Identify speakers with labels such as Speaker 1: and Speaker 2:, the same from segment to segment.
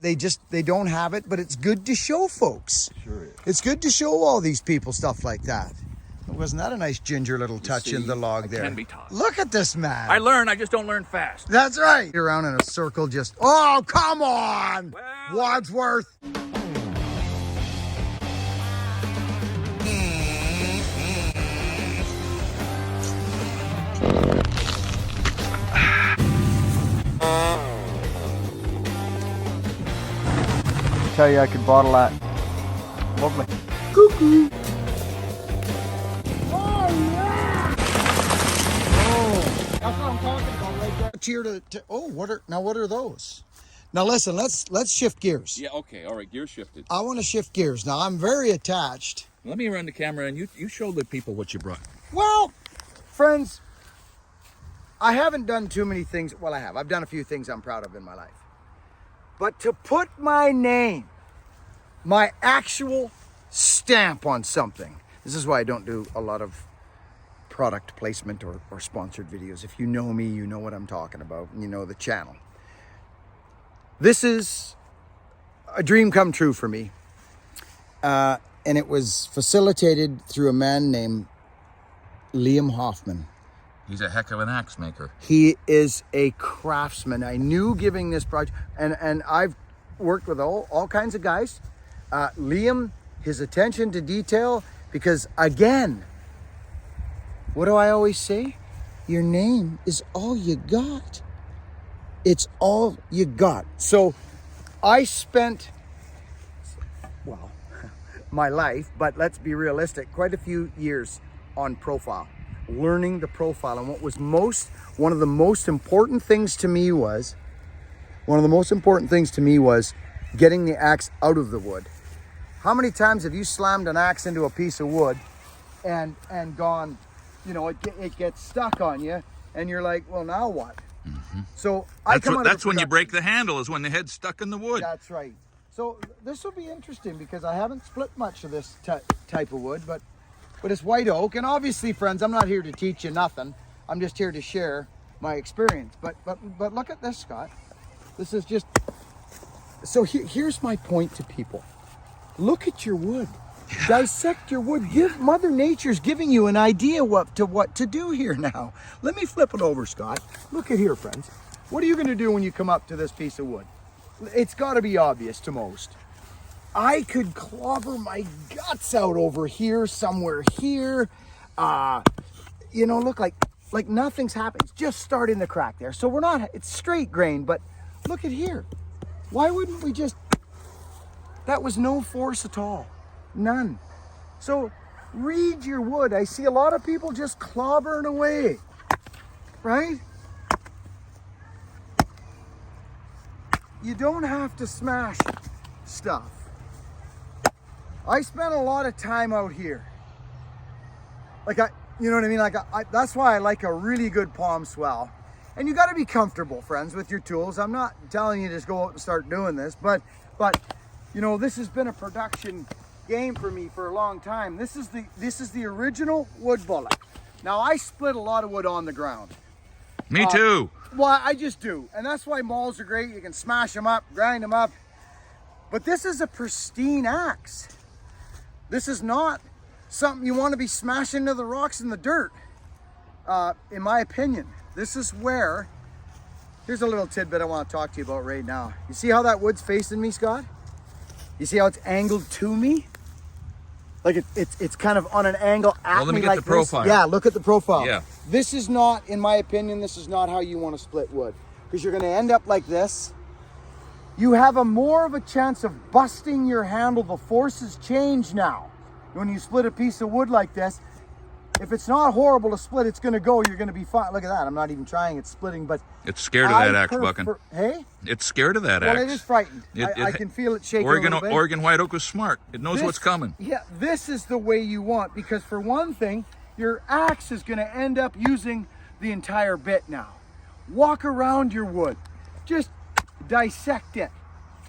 Speaker 1: They don't have it, but it's good to show folks.
Speaker 2: Sure is.
Speaker 1: It's good to show all these people stuff like that. Wasn't that a nice ginger little touch in the log there?
Speaker 3: Can be taught.
Speaker 1: Look at this man.
Speaker 3: I learn, I just don't learn fast.
Speaker 1: That's right. You're around in a circle just, oh, come on.
Speaker 3: Well,
Speaker 1: Wadsworth.
Speaker 2: Tell you I could bottle that. Lovely.
Speaker 1: Cuckoo. That's what I'm talking about right there. Cheer to oh, what are those? Now listen, let's shift gears.
Speaker 3: yeah, okay, all right, gear shifted.
Speaker 1: I want to shift gears. Now I'm very attached.
Speaker 3: Let me run the camera and you show the people what you brought.
Speaker 1: Well, friends, I haven't done too many things. Well, I have. I've done a few things I'm proud of in my life. But to put my name, my actual stamp on something, this is why I don't do a lot of product placement or sponsored videos. If you know me, you know what I'm talking about, and you know the channel. This is a dream come true for me. And it was facilitated through a man named Liam Hoffman.
Speaker 3: He's a heck of an axe maker.
Speaker 1: He is a craftsman. I knew giving this project, and I've worked with all kinds of guys. Liam, his attention to detail, because again, what do I always say? Your name is all you got. It's all you got. So I spent, well, my life, but let's be realistic, quite a few years on profile, learning the profile. And what was one of the most important things to me was getting the axe out of the wood. How many times have you slammed an axe into a piece of wood and gone, you know, it gets stuck on you and you're like, well, now what?
Speaker 3: Mm-hmm.
Speaker 1: So
Speaker 3: that's when you break the handle, is when the head's stuck in the wood.
Speaker 1: That's right. So this will be interesting because I haven't split much of this type of wood, but it's white oak. And obviously, friends, I'm not here to teach you nothing. I'm just here to share my experience. But look at this, Scott. This is just, so here's my point to people. Look at your wood. Yeah. Dissect your wood. Mother Nature's giving you an idea what to do here now. Let me flip it over, Scott. Look at here, friends. What are you going to do when you come up to this piece of wood? It's got to be obvious to most. I could clobber my guts out over here, somewhere here. You know, look like nothing's happened. It's just starting to crack there. So it's straight grain, but look at here. Why wouldn't we just, that was no force at all. None. So read your wood. I see a lot of people just clobbering away, right? You don't have to smash stuff. I spent a lot of time out here. You know what I mean? That's why I like a really good palm swell. And you got to be comfortable, friends, with your tools. I'm not telling you to just go out and start doing this, but you know, this has been a production game for me for a long time. This is the original wood bullet. Now I split a lot of wood on the ground.
Speaker 3: Me too.
Speaker 1: Well, I just do. And that's why mauls are great. You can smash them up, grind them up. But this is a pristine axe. This is not something you want to be smashing into the rocks in the dirt, in my opinion. This is where, here's a little tidbit I want to talk to you about right now. You see how that wood's facing me, Scott? You see how it's angled to me? Like it's kind of on an angle at me.
Speaker 3: Let me get
Speaker 1: like
Speaker 3: the profile.
Speaker 1: This. Yeah, look at the profile.
Speaker 3: Yeah.
Speaker 1: This is not, in my opinion, this is not how you want to split wood. Because you're going to end up like this. You have more of a chance of busting your handle. The forces change now. When you split a piece of wood like this, if it's not horrible to split, it's going to go. You're going to be fine. Look at that. I'm not even trying. It's splitting, but
Speaker 3: it's scared of that axe, Bucking.
Speaker 1: Hey?
Speaker 3: It's scared of that axe.
Speaker 1: Well, it is frightened. I can feel it shaking a little bit.
Speaker 3: Oregon white oak was smart. It knows what's coming.
Speaker 1: Yeah, this is the way you want, because for one thing, your axe is going to end up using the entire bit now. Walk around your wood. Just dissect it.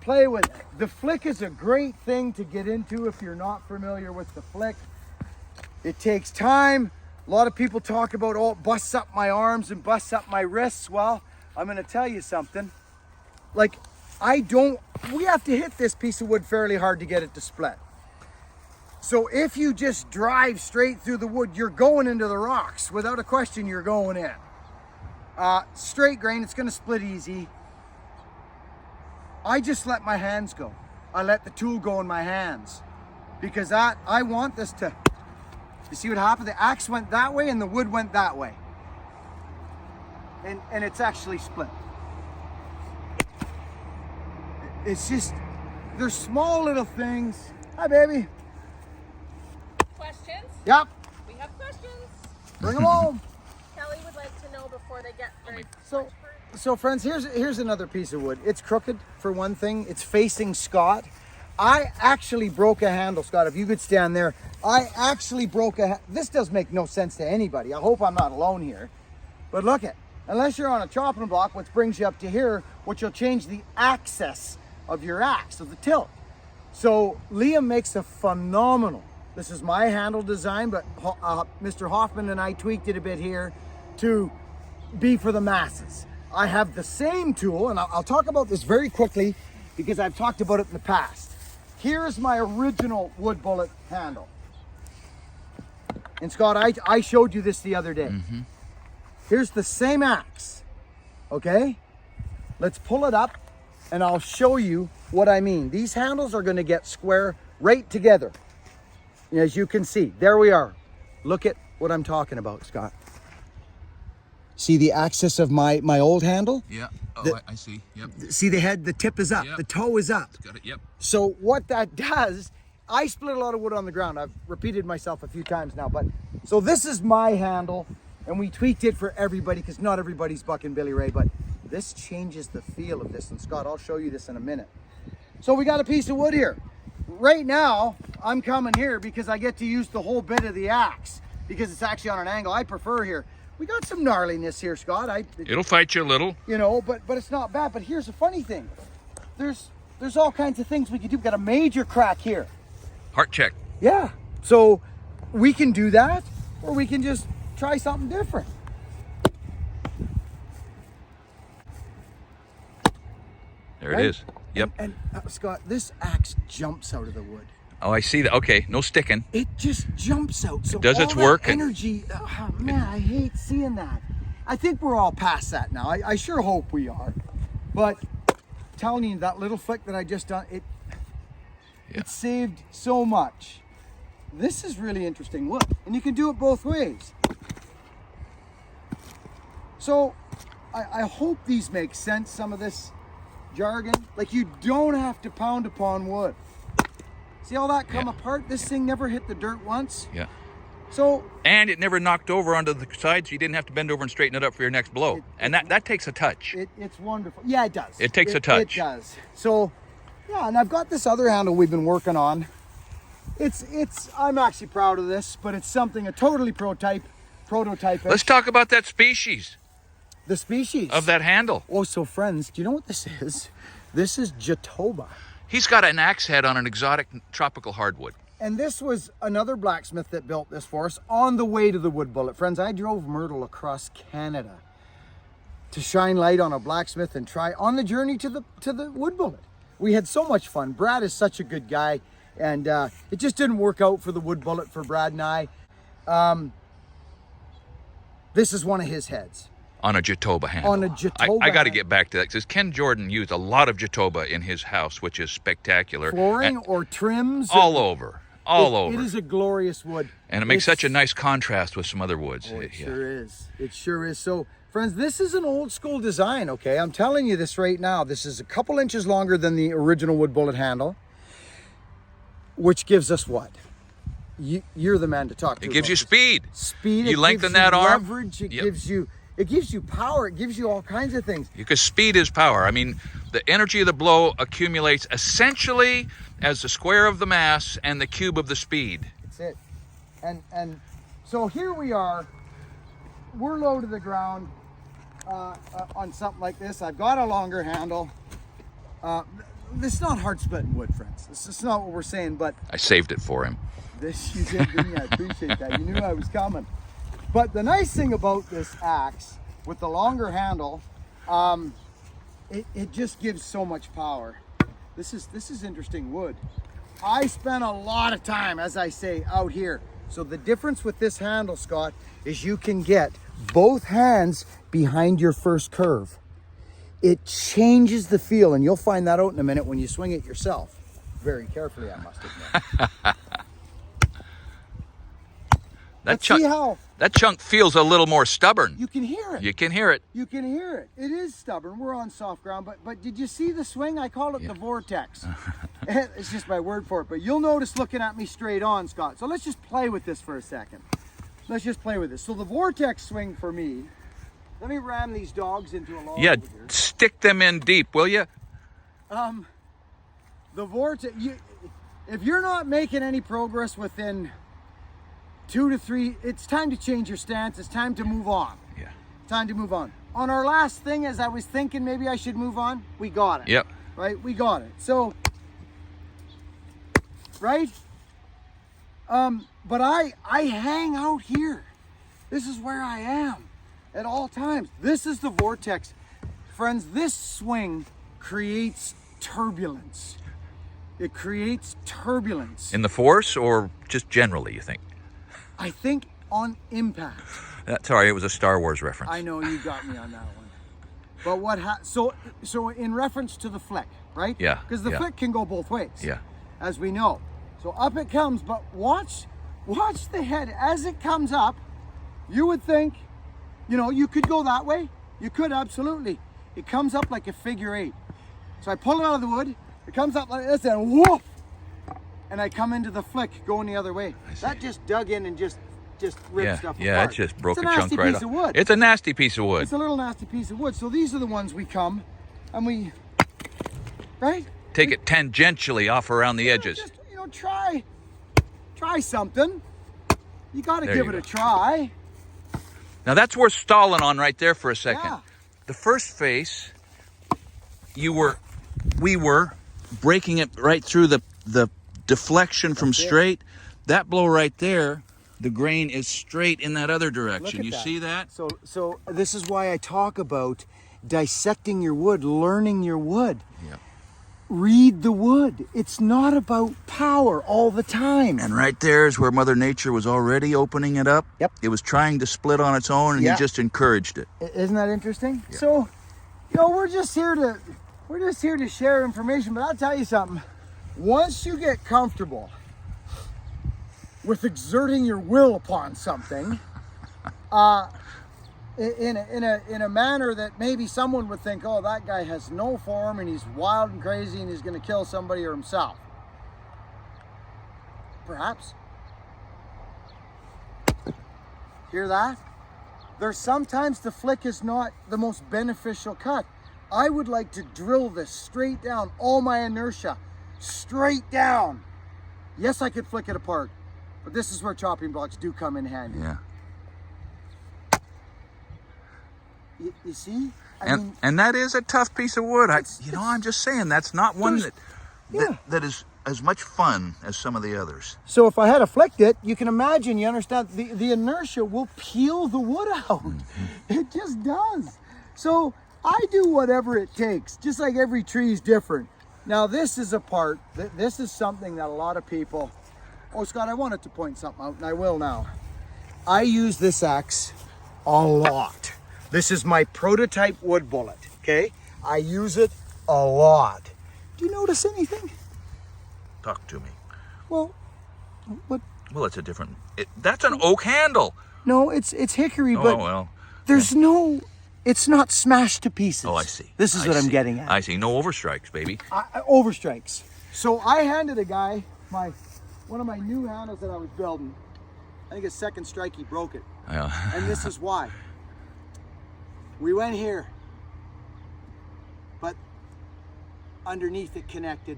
Speaker 1: Play with it. The flick is a great thing to get into if you're not familiar with the flick. It takes time. A lot of people talk about, oh, it busts up my arms and busts up my wrists. Well, I'm going to tell you something. Like, we have to hit this piece of wood fairly hard to get it to split. So if you just drive straight through the wood, you're going into the rocks. Without a question, you're going in. Straight grain, it's gonna split easy. I just let my hands go. I let the tool go in my hands. Because I want this to, you see what happened? The axe went that way and the wood went that way. And it's actually split. It's just, there's small little things. Hi, baby.
Speaker 4: Questions?
Speaker 1: Yep.
Speaker 4: We have questions.
Speaker 1: Bring them home.
Speaker 4: Kelly would like to know before they get very
Speaker 1: So friends, here's another piece of wood. It's crooked for one thing. It's facing Scott. I actually broke a handle, Scott. If you could stand there, I actually broke this does make no sense to anybody. I hope I'm not alone here. But look at, unless you're on a chopping block, which brings you up to here, which will change the axis of your axe, of the tilt. So Liam makes a phenomenal, this is my handle design, but Mr. Hoffman and I tweaked it a bit here to be for the masses. I have the same tool, and I'll talk about this very quickly because I've talked about it in the past. Here's my original wood bullet handle. And Scott, I showed you this the other day. Here's the same axe, okay? Let's pull it up and I'll show you what I mean. These handles are gonna get square right together. As you can see, there we are. Look at what I'm talking about, Scott. See the axis of my old handle?
Speaker 3: Yeah. Oh, I see. Yep.
Speaker 1: See the head, the tip is up,
Speaker 3: Yep.
Speaker 1: the toe is up.
Speaker 3: Got it. Yep.
Speaker 1: So what that does, I split a lot of wood on the ground. I've repeated myself a few times now, but so this is my handle and we tweaked it for everybody because not everybody's bucking Billy Ray, but this changes the feel of this. And Scott, I'll show you this in a minute. So we got a piece of wood here. Right now, I'm coming here because I get to use the whole bit of the axe because it's actually on an angle I prefer here. We got some gnarliness here, Scott.
Speaker 3: It'll fight you a little.
Speaker 1: You know, but it's not bad. But here's the funny thing. There's all kinds of things we can do. We've got a major crack here.
Speaker 3: Heart check.
Speaker 1: Yeah. So we can do that, or we can just try something different.
Speaker 3: There it is. Yep.
Speaker 1: And Scott, this axe jumps out of the wood.
Speaker 3: Oh, I see that. Okay, no sticking.
Speaker 1: It just jumps out. So
Speaker 3: It does
Speaker 1: all
Speaker 3: its
Speaker 1: that
Speaker 3: work and-
Speaker 1: energy. Oh, man, I hate seeing that. I think we're all past that now. I sure hope we are. But telling you, that little flick that I just done, it saved so much. This is really interesting wood, and you can do it both ways. So I hope these make sense, some of this jargon. Like, you don't have to pound upon wood. See all that come apart? This thing never hit the dirt once.
Speaker 3: Yeah.
Speaker 1: So,
Speaker 3: And it never knocked over onto the side, so you didn't have to bend over and straighten it up for your next blow. And that takes a touch.
Speaker 1: it's wonderful. Yeah, it does.
Speaker 3: It takes a touch.
Speaker 1: It does. So, yeah, and I've got this other handle we've been working on. I'm actually proud of this, but it's something, a totally prototype.
Speaker 3: Let's talk about that species
Speaker 1: The species
Speaker 3: of that handle.
Speaker 1: Oh, so friends, do you know what this is? This is Jatoba.
Speaker 3: He's got an axe head on an exotic tropical hardwood.
Speaker 1: And this was another blacksmith that built this for us on the way to the wood bullet. Friends, I drove Myrtle across Canada to shine light on a blacksmith and try on the journey to the wood bullet. We had so much fun. Brad is such a good guy, and it just didn't work out for the wood bullet for Brad and I. This is one of his heads.
Speaker 3: On a Jatoba handle.
Speaker 1: On a Jatoba
Speaker 3: I got to
Speaker 1: handle.
Speaker 3: get back to that because Ken Jordan used a lot of Jatoba in his house, which is spectacular.
Speaker 1: Flooring
Speaker 3: And
Speaker 1: or trims.
Speaker 3: all over. All over.
Speaker 1: It is a glorious wood.
Speaker 3: And it makes such a
Speaker 1: It's-
Speaker 3: nice contrast with some other woods.
Speaker 1: Oh, it
Speaker 3: Yeah.
Speaker 1: sure is. It sure is. So, friends, this is an old school design, okay? I'm telling you this right now. This is a couple inches longer than the original wood bullet handle, which gives us what? You're the man to talk to.
Speaker 3: It gives
Speaker 1: about
Speaker 3: you
Speaker 1: this.
Speaker 3: speed.
Speaker 1: Speed.
Speaker 3: You
Speaker 1: it
Speaker 3: lengthen
Speaker 1: gives you
Speaker 3: that arm.
Speaker 1: leverage. It
Speaker 3: Yep.
Speaker 1: gives you power. It gives you all kinds of things.
Speaker 3: Because speed is power. I mean, the energy of the blow accumulates essentially as the square of the mass and the cube of the speed.
Speaker 1: That's it. And so here we are. We're low to the ground on something like this. I've got a longer handle. This is not hard splitting wood, friends. This is not what we're saying, but
Speaker 3: I saved it for him.
Speaker 1: this you did, didn't you? I appreciate that. You knew I was coming. But the nice thing about this axe with the longer handle it just gives so much power. This is interesting wood. I spent a lot of time, as I say, out here. So the difference with this handle, Scott, is you can get both hands behind your first curve. It changes the feel, and you'll find that out in a minute when you swing it yourself. Very carefully, I must admit.
Speaker 3: That chunk feels a little more stubborn.
Speaker 1: You can hear it.
Speaker 3: You can hear it.
Speaker 1: You can hear it. It is stubborn. We're on soft ground, but did you see the swing? I call it the vortex. It's just my word for it. But you'll notice looking at me straight on, Scott. So let's just play with this for a second. Let's just play with this. So the vortex swing for me, let me ram these dogs into a log over here.
Speaker 3: Stick them in deep, will you?
Speaker 1: The vortex, if you're not making any progress within 2 to 3, it's time to change your stance. It's time to move on.
Speaker 3: Yeah.
Speaker 1: Time to move on. On our last thing, as I was thinking maybe I should move on, we got it.
Speaker 3: Yep.
Speaker 1: Right? We got it. So, right? But I hang out here. This is where I am at all times. This is the vortex. Friends, this swing creates turbulence. It creates turbulence.
Speaker 3: In the force or just generally, you think?
Speaker 1: I think on impact.
Speaker 3: Sorry, it was a Star Wars reference.
Speaker 1: I know you got me on that one. But so in reference to the flick, right?
Speaker 3: Yeah.
Speaker 1: Because the flick can go both ways.
Speaker 3: Yeah.
Speaker 1: As we know. So up it comes, but watch the head as it comes up. You would think, you could go that way. You could, absolutely. It comes up like a figure 8. So I pull it out of the wood. It comes up like this and whoop! And I come into the flick going the other way. That just dug in and just ripped stuff apart.
Speaker 3: Yeah, it just broke a chunk right off.
Speaker 1: It's a nasty piece of wood.
Speaker 3: It's a nasty piece of wood.
Speaker 1: It's a little nasty piece of wood. So these are the ones we come and we, right?
Speaker 3: Take it tangentially off around the edges.
Speaker 1: Just, try something. You got to
Speaker 3: There
Speaker 1: give
Speaker 3: you
Speaker 1: it
Speaker 3: go.
Speaker 1: a try.
Speaker 3: Now that's worth stalling on right there for a second.
Speaker 1: Yeah.
Speaker 3: The first face, we were breaking it right through the deflection from straight. That blow right there, the grain is straight in that other direction.
Speaker 1: Look at
Speaker 3: You
Speaker 1: that.
Speaker 3: see that?
Speaker 1: So this is why I talk about dissecting your wood, learning your wood.
Speaker 3: Yeah.
Speaker 1: Read the wood. It's not about power all the time.
Speaker 3: And right there is where Mother Nature was already opening it up.
Speaker 1: Yep.
Speaker 3: It was trying to split on its own, and
Speaker 1: Yeah.
Speaker 3: he just encouraged it.
Speaker 1: Isn't that interesting?
Speaker 3: Yeah.
Speaker 1: So, we're just here to share information, but I'll tell you something. Once you get comfortable with exerting your will upon something, in a manner that maybe someone would think, oh, that guy has no form and he's wild and crazy and he's going to kill somebody or himself. Perhaps. Hear that? There's sometimes the flick is not the most beneficial cut. I would like to drill this straight down, all my inertia, straight down. Yes, I could flick it apart, but this is where chopping blocks do come in handy.
Speaker 3: Yeah.
Speaker 1: You see?
Speaker 3: And that is a tough piece of wood. I'm just saying that's not one that is as much fun as some of the others.
Speaker 1: So if I had flicked it, you can imagine, you understand, the inertia will peel the wood out. It just does. So I do whatever it takes, just like every tree is different. Now this is a part, this is something that a lot of people, oh Scott, I wanted to point something out and I will now. I use this axe a lot. This is my prototype wood bullet, okay? I use it a lot. Do you notice anything?
Speaker 3: Talk to me.
Speaker 1: Well, what?
Speaker 3: Well, it's a different. That's an oak handle.
Speaker 1: No, it's hickory,
Speaker 3: Oh,
Speaker 1: but
Speaker 3: well.
Speaker 1: there's no, it's not smashed to pieces.
Speaker 3: Oh, I see.
Speaker 1: This is what I'm getting at.
Speaker 3: I see. No overstrikes, baby.
Speaker 1: Overstrikes. So I handed a guy one of my new handles that I was building. I think his second strike, he broke it.
Speaker 3: Yeah.
Speaker 1: And this is why. We went here, but underneath it connected,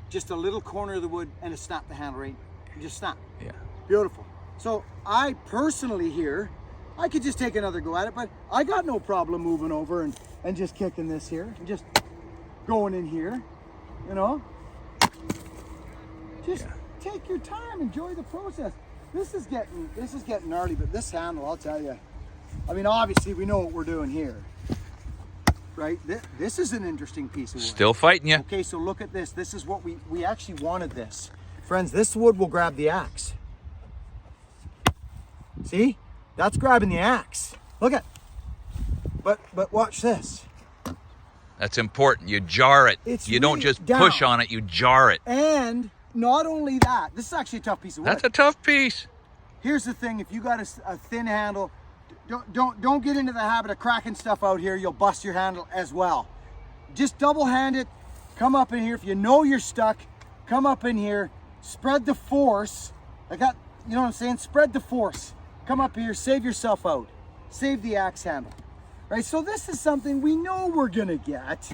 Speaker 1: just a little corner of the wood, and it snapped the handle right. It just snapped.
Speaker 3: Yeah.
Speaker 1: Beautiful. So I personally here, I could just take another go at it, but I got no problem moving over and just kicking this here and just going in here, Just take your time, enjoy the process. This is getting gnarly, but this handle, I'll tell you. I mean, obviously we know what we're doing here. right? This is an interesting piece of wood.
Speaker 3: Still fighting you.
Speaker 1: Okay, so look at this. This is what we actually wanted this. Friends, this wood will grab the axe. See? That's grabbing the axe. Look at. But watch this.
Speaker 3: That's important. You jar it. You don't
Speaker 1: really
Speaker 3: just
Speaker 1: down.
Speaker 3: push on it, you jar it.
Speaker 1: And not only that, this is actually a tough piece of wood.
Speaker 3: That's a tough piece.
Speaker 1: Here's the thing, if you got a thin handle, don't get into the habit of cracking stuff out here. You'll bust your handle as well. Just double hand it, come up in here. If you know you're stuck, come up in here, spread the force. Like that, you know what I'm saying? Spread the force. Come up here, save yourself out. Save the axe handle. Right, so this is something we know we're gonna get.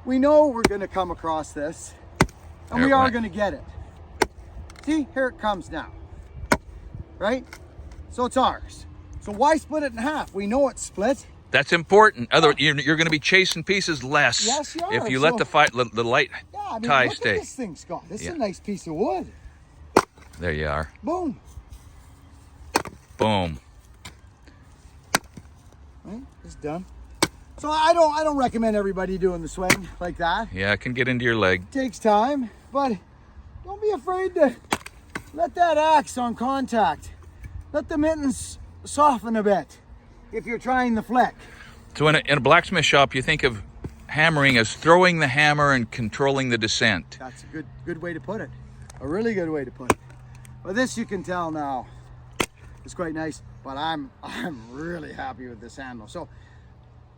Speaker 1: We know we're gonna come across this. And we are gonna get it. See, here it comes now. Right? So it's ours. So why split it in half? We know it's split.
Speaker 3: That's important. Otherwise, you're going to be chasing pieces less.
Speaker 1: Yes, you are.
Speaker 3: If you let the light tie
Speaker 1: look
Speaker 3: stay.
Speaker 1: at this thing, Scott. This is a nice piece of wood.
Speaker 3: There you are.
Speaker 1: Boom.
Speaker 3: Boom.
Speaker 1: Right? It's done. So I don't recommend everybody doing the swing like that.
Speaker 3: Yeah, it can get into your leg.
Speaker 1: It takes time, but don't be afraid to let that axe on contact. Let the mittens soften a bit if you're trying the flick.
Speaker 3: So in a blacksmith shop, you think of hammering as throwing the hammer and controlling the descent.
Speaker 1: That's a good way to put it. A really good way to put it. But this you can tell now, it's quite nice, but I'm really happy with this handle. So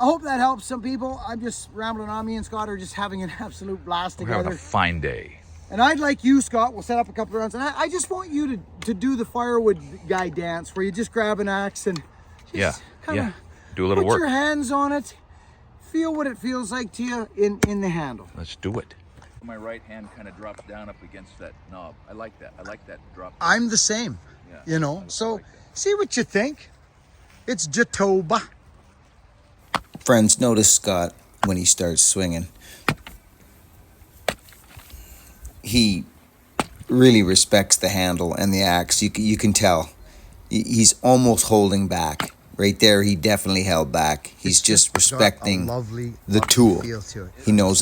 Speaker 1: I hope that helps some people. I'm just rambling on. Me and Scott are just having an absolute blast
Speaker 3: We're
Speaker 1: together.
Speaker 3: having a fine day.
Speaker 1: And I'd like you, Scott, we'll set up a couple of rounds. And I just want you to do the firewood guy dance where you just grab an axe and just
Speaker 3: do a little
Speaker 1: put
Speaker 3: work.
Speaker 1: your hands on it. Feel what it feels like to you in the handle.
Speaker 3: Let's do it. My right hand kind of drops down up against that knob. I like that. I like that drop.
Speaker 1: I'm the same, you know. So see what you think. It's Jatoba.
Speaker 5: Friends, notice Scott when he starts swinging. He really respects the handle and the axe. You can tell. He's almost holding back. Right there, he definitely held back. He's just respecting the tool.
Speaker 1: Feel to it.
Speaker 5: He knows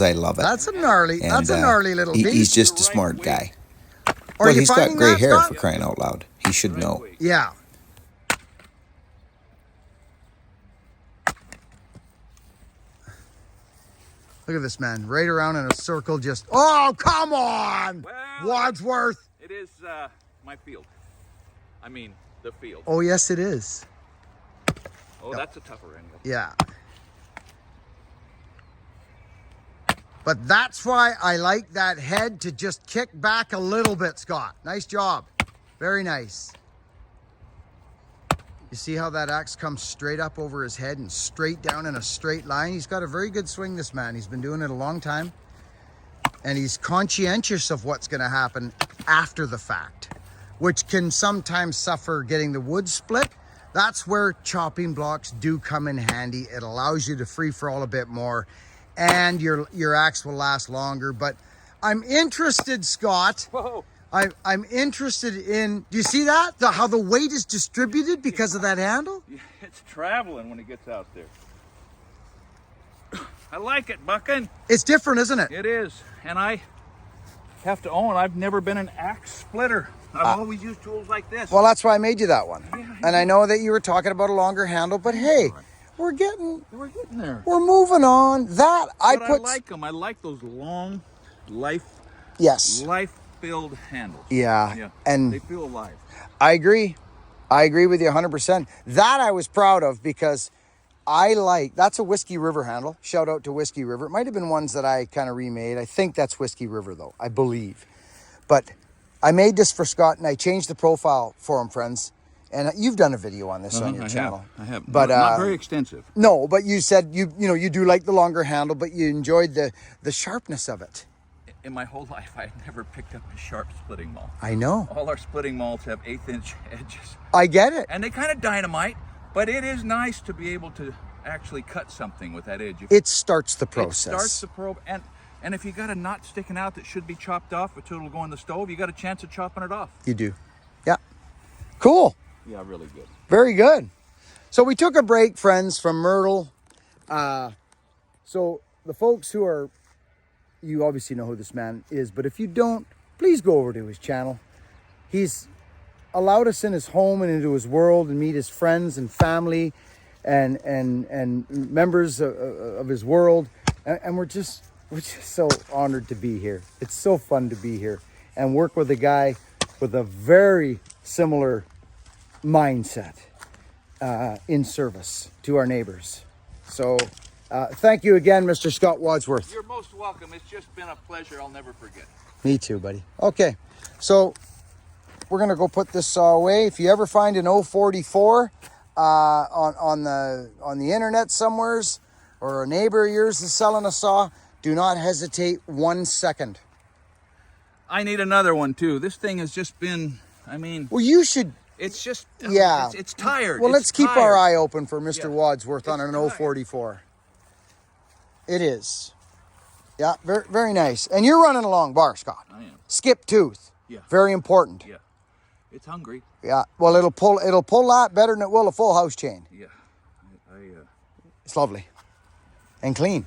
Speaker 5: I love it.
Speaker 1: That's a gnarly little piece.
Speaker 5: He's just a smart guy.
Speaker 1: Are
Speaker 5: Well,
Speaker 1: you
Speaker 5: he's got
Speaker 1: finding
Speaker 5: gray
Speaker 1: that,
Speaker 5: hair
Speaker 1: Scott?
Speaker 5: for crying out loud. He should know.
Speaker 1: Yeah. Look at this man, right around in a circle just, oh, come on!
Speaker 3: Well,
Speaker 1: Wadsworth!
Speaker 3: It is my field. I mean, the field.
Speaker 1: Oh, yes, it is.
Speaker 3: Oh, that's a tougher angle.
Speaker 1: Yeah. But that's why I like that head to just kick back a little bit, Scott. Nice job. Very nice. You see how that axe comes straight up over his head and straight down in a straight line? He's got a very good swing, this man. He's been doing it a long time. And he's conscientious of what's going to happen after the fact, which can sometimes suffer getting the wood split. That's where chopping blocks do come in handy. It allows you to free for all a bit more, and your axe will last longer. But I'm interested, Scott.
Speaker 3: Whoa.
Speaker 1: I'm interested in, do you see that? How the weight is distributed because of that handle?
Speaker 3: It's traveling when it gets out there. I like it, Buckin.
Speaker 1: It's different, isn't it?
Speaker 3: It is. And I have to own, I've never been an axe splitter. I've always used tools like this.
Speaker 1: Well, that's why I made you that one. And I know that you were talking about a longer handle, but hey, we're getting
Speaker 3: there.
Speaker 1: we're moving on. That I
Speaker 3: But
Speaker 1: put.
Speaker 3: I like them. I like those long,
Speaker 1: Yes.
Speaker 3: life-filled handles.
Speaker 1: Yeah. And
Speaker 3: they feel alive.
Speaker 1: I agree. I agree with you 100%. That I was proud of because that's a Whiskey River handle. Shout out to Whiskey River. It might have been ones that I kind of remade. I think that's Whiskey River though, I believe. But I made this for Scott and I changed the profile for him, friends. And you've done a video on this on your channel.
Speaker 3: I have.
Speaker 1: But
Speaker 3: not very extensive.
Speaker 1: No, but you said you do like the longer handle, but you enjoyed the sharpness of it.
Speaker 3: In my whole life, I've never picked up a sharp splitting maul.
Speaker 1: I know.
Speaker 3: All our splitting mauls have 1/8-inch edges.
Speaker 1: I get it.
Speaker 3: And they kind of dynamite, but it is nice to be able to actually cut something with that edge.
Speaker 1: It starts the process.
Speaker 3: It starts the probe, and if you got a knot sticking out that should be chopped off until it'll go in the stove, you got a chance of chopping it off.
Speaker 1: You do. Yeah. Cool.
Speaker 3: Yeah, really good.
Speaker 1: Very good. So we took a break, friends, from Myrtle. So the folks who are, you obviously know who this man is, but if you don't, please go over to his channel. He's allowed us in his home and into his world and meet his friends and family and members of his world. And we're just so honored to be here. It's so fun to be here and work with a guy with a very similar mindset in service to our neighbors. So thank you again, Mr. Scott Wadsworth.
Speaker 3: You're most welcome. It's just been a pleasure I'll never forget.
Speaker 1: Me too, buddy. Okay, so we're gonna go put this saw away. If you ever find an 044 on the internet somewheres, or a neighbor of yours is selling a saw, do not hesitate 1 second.
Speaker 3: I need another one too. This thing has just been, I mean,
Speaker 1: Well, you should.
Speaker 3: it's just,
Speaker 1: Yeah.
Speaker 3: it's tired.
Speaker 1: Well,
Speaker 3: It's
Speaker 1: let's keep
Speaker 3: tired.
Speaker 1: our eye open for Mr.
Speaker 3: Yeah.
Speaker 1: Wadsworth on
Speaker 3: It's
Speaker 1: an
Speaker 3: tired.
Speaker 1: 044. It is. Yeah, very, very nice. And you're running along bar, Scott.
Speaker 3: I am.
Speaker 1: Skip tooth.
Speaker 3: Yeah.
Speaker 1: Very important.
Speaker 3: Yeah. It's hungry.
Speaker 1: Yeah. Well, it'll pull that better than it will a full house chain.
Speaker 3: Yeah.
Speaker 1: It's lovely and clean.